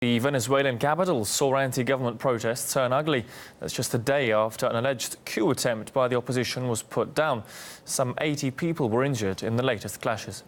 The Venezuelan capital saw anti-government protests turn ugly. That's just a day after an alleged coup attempt by the opposition was put down. Some 80 people were injured in the latest clashes.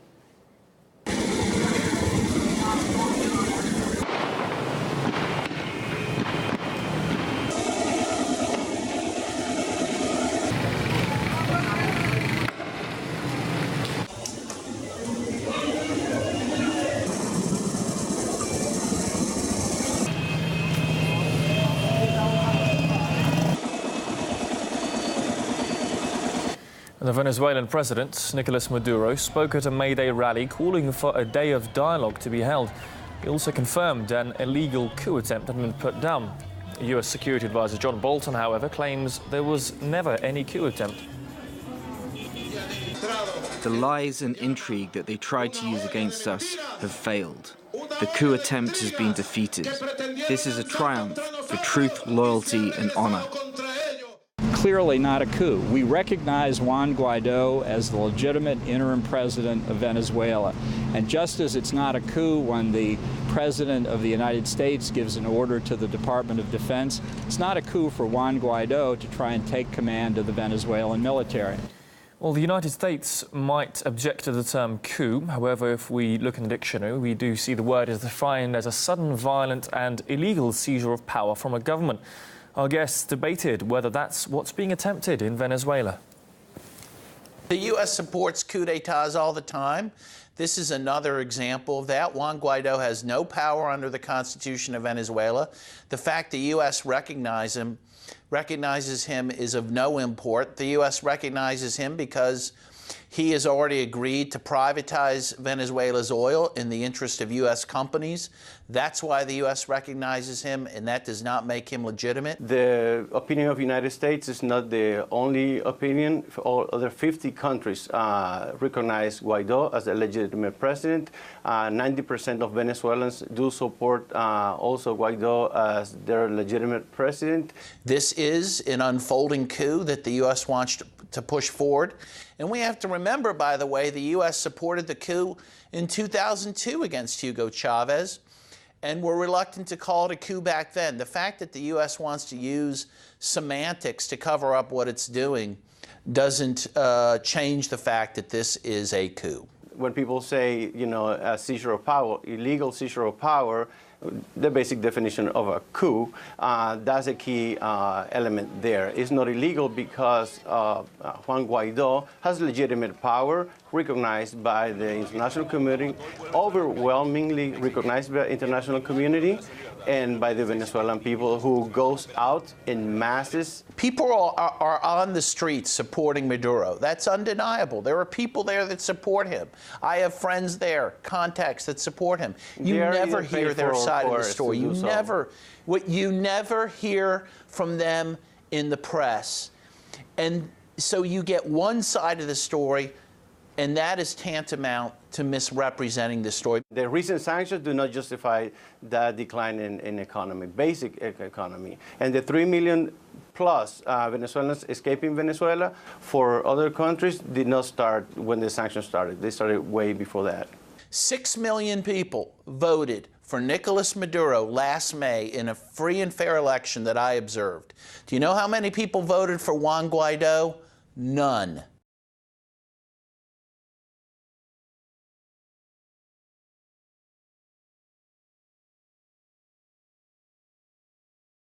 The Venezuelan President Nicolas Maduro spoke at a May Day rally calling for a day of dialogue to be held. He also confirmed an illegal coup attempt had been put down. US Security Advisor John Bolton, however, claims there was never any coup attempt. The lies and intrigue that they tried to use against us have failed. The coup attempt has been defeated. This is a triumph for truth, loyalty and honor. Clearly not a coup. We recognize Juan Guaido as the legitimate interim president of Venezuela. And just as it's not a coup when the President of the United States gives an order to the Department of Defense, it's not a coup for Juan Guaido to try and take command of the Venezuelan military. Well, the United States might object to the term coup. However, if we look in the dictionary, we do see the word is defined as a sudden, violent and illegal seizure of power from a government. Our guests debated whether that's what's being attempted in Venezuela. The U.S. supports coups d'etats all the time. This is another example of that. Juan Guaido has no power under the Constitution of Venezuela. The fact the U.S. recognizes him is of no import. The U.S. recognizes him because he has already agreed to privatize Venezuela's oil in the interest of U.S. companies. That's why the U.S. recognizes him, and that does not make him legitimate. The opinion of the United States is not the only opinion. All other 50 countries recognize Guaido as a legitimate president. 90% of Venezuelans do support also Guaido as their legitimate president. This is an unfolding coup that the U.S. wants to push forward. And we have to remember, by the way, the U.S. supported the coup in 2002 against Hugo Chavez, and were reluctant to call it a coup back then. The fact that the U.S. wants to use semantics to cover up what it's doing doesn't change the fact that this is a coup. When people say, you know, a seizure of power, illegal seizure of power, the basic definition of a coup, that's a key element there. It's not illegal because Juan Guaido has legitimate power recognized by the international community, overwhelmingly recognized by the international community and by the Venezuelan people, who goes out in masses. People are on the streets supporting Maduro. That's undeniable. There are people there that support him. I have friends there, contacts that support him. You never hear their side of the story. You never hear from them in the press. And so you get one side of the story, and that is tantamount to misrepresenting the story. The recent sanctions do not justify that decline in economy, basic economy. And the 3 million plus Venezuelans escaping Venezuela for other countries did not start when the sanctions started. They started way before that. 6 million people voted for Nicolas Maduro last May in a free and fair election that I observed. Do you know how many people voted for Juan Guaido? None.